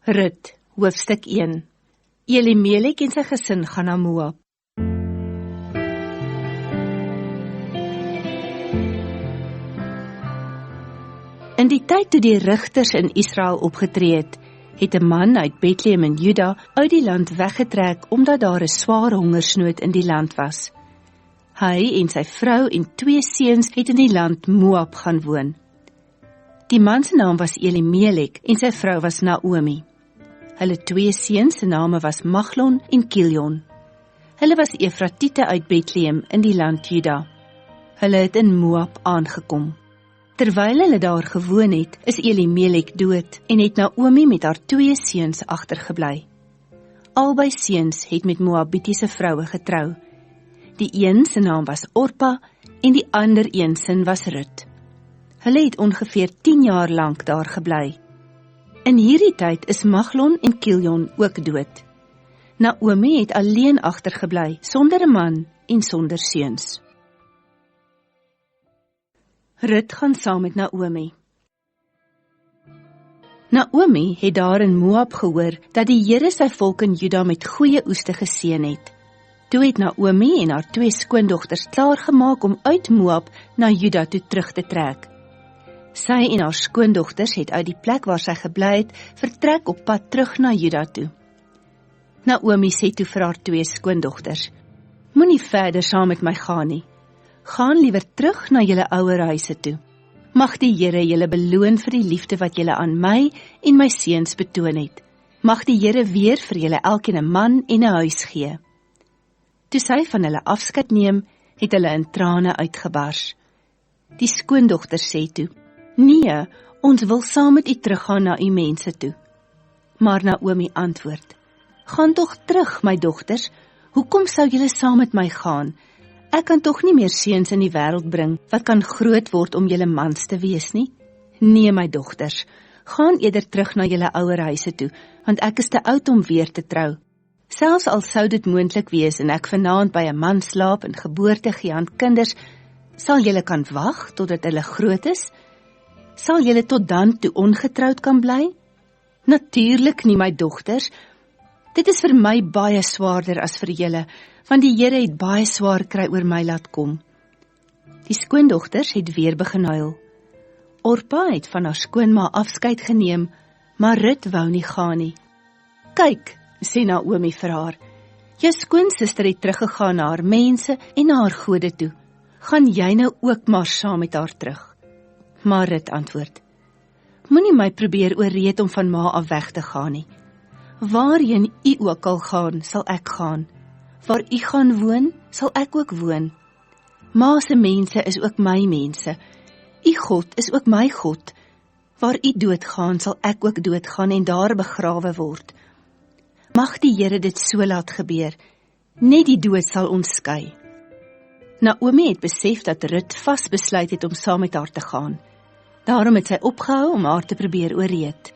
Rut, hoofstuk 1. Elimelek en sy gesin gaan na Moab. In die tyd toe die rigters in Israel opgetree het, het 'n man uit Bethlehem in Juda uit die land weggetrek omdat daar 'n swaar hongersnood in die land was. Hy en sy vrou en 2 seuns het in die land Moab gaan woon. Die man se naam was Elimelek en sy vrou was Naomi. Hulle 2 seuns se name was Maglon en Kilion. Hulle was Efratiete uit Bethlehem in die land Juda. Hulle het in Moab aangekom. Terwyl hulle daar gewoon het, is Elimelek dood en het Naomi met haar 2 seuns agtergebly. Albei seuns het met Moabitiese vroue getrou. Die een se naam was Orpa en die ander een se was Rut. Hulle het ongeveer 10 jaar lank daar gebly. In hierdie tyd is Maglon en Kilion ook dood. Naomi het alleen agtergebly, sonder 'n man en sonder seuns. Rut gaan saam met Naomi. Naomi het daar in Moab gehoor dat die Here sy volk in Juda met goeie oeste geseën het. Toe het Naomi en haar 2 skoondogters klaargemaak om uit Moab na Juda toe terug te trek. Sy en haar skoondogters het uit die plek waar sy gebly het, vertrek op pad terug na Juda toe. Naomi sê toe vir haar 2 skoondogters: "Moenie verder saam met my gaan nie. Gaan liewer terug na julle ouer huise toe. Mag die Here julle beloon vir die liefde wat julle aan my en my seuns betoon het. Mag die Here weer vir julle elkeen 'n man en 'n huis gee." Toe sy van hulle afskeid neem, het hulle in trane uitgebars. Die skoondogters sê toe: "Nee, ons wil saam met u teruggaan na u mense toe." Maar Naomi antwoord: "Gaan tog terug, my dogters. Hoekom sou julle saam met my gaan? Ek kan tog nie meer seuns in die wêreld bring wat kan groot word om julle mans te wees nie. Nee, my dogters, gaan eerder terug na julle ouer huise toe, want ek is te oud om weer te trou. Selfs al sou dit moontlik wees en ek vanaand by 'n man slaap en geboorte gee aan kinders, sal julle kan wag totdat hulle groot is? Sal julle tot dan toe ongetroud kan bly? Natuurlik nie, my dogters. Dit is vir my baie swaarder as vir julle, want die Here het baie swaar kry oor my laat kom." Die skoondogters het weer begin huil. Orpa het van haar skoonma afskeid geneem, maar Rut wou nie gaan nie. "Kyk," sê Naomi vir haar, "jou skoonsister het teruggegaan na haar mense en na haar gode toe. Gaan jy nou ook maar saam met haar terug?" Maar Rut antwoord: "Moenie my probeer ooreed om van ma af weg te gaan nie. Waarheen u ook al gaan, sal ek gaan. Waar u gaan woon, sal ek ook woon. Ma se mense is ook my mense. U God is ook my God. Waar u doodgaan, sal ek ook doodgaan en daar begrawe word. Mag die Here dit so laat gebeur, net die dood sal ons skei." Naomi het besef dat Rut vasbesluit het om saam met haar te gaan. Daarom het sy opgehou om haar te probeer ooreed.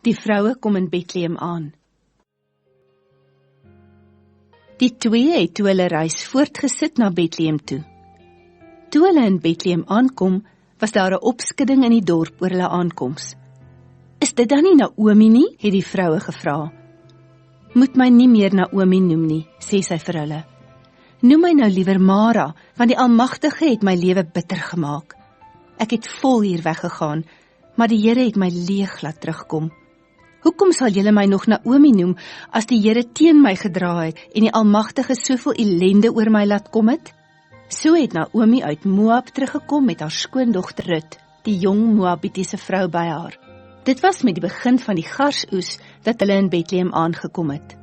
Die vroue kom in Bethlehem aan. Die 2 het toe hulle reis voortgesit na Bethlehem toe. Toe hulle in Bethlehem aankom, was daar 'n opskudding in die dorp oor hulle aankoms. "Is dit dan nie Naomi nie?" het die vroue gevra. "Moet my nie meer Naomi noem nie," sê sy vir hulle. "Noem my nou liewer Mara, want die Almagtige het my lewe bitter gemaak. Ek het vol hier weggegaan, maar die Here het my leeg laat terugkom. Hoekom sal julle my nog Naomi noem, as die Here teen my gedra het en die Almagtige soveel ellende oor my laat kom het?" So het Naomi uit Moab teruggekom met haar skoondogter Rut, die jong Moabitiese vrou by haar. Dit was met die begin van die garsoes dat hulle in Bethlehem aangekom het.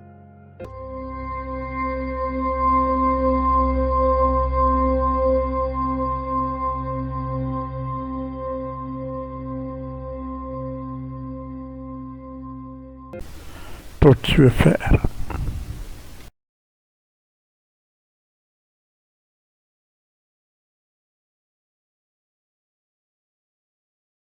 Tot sover.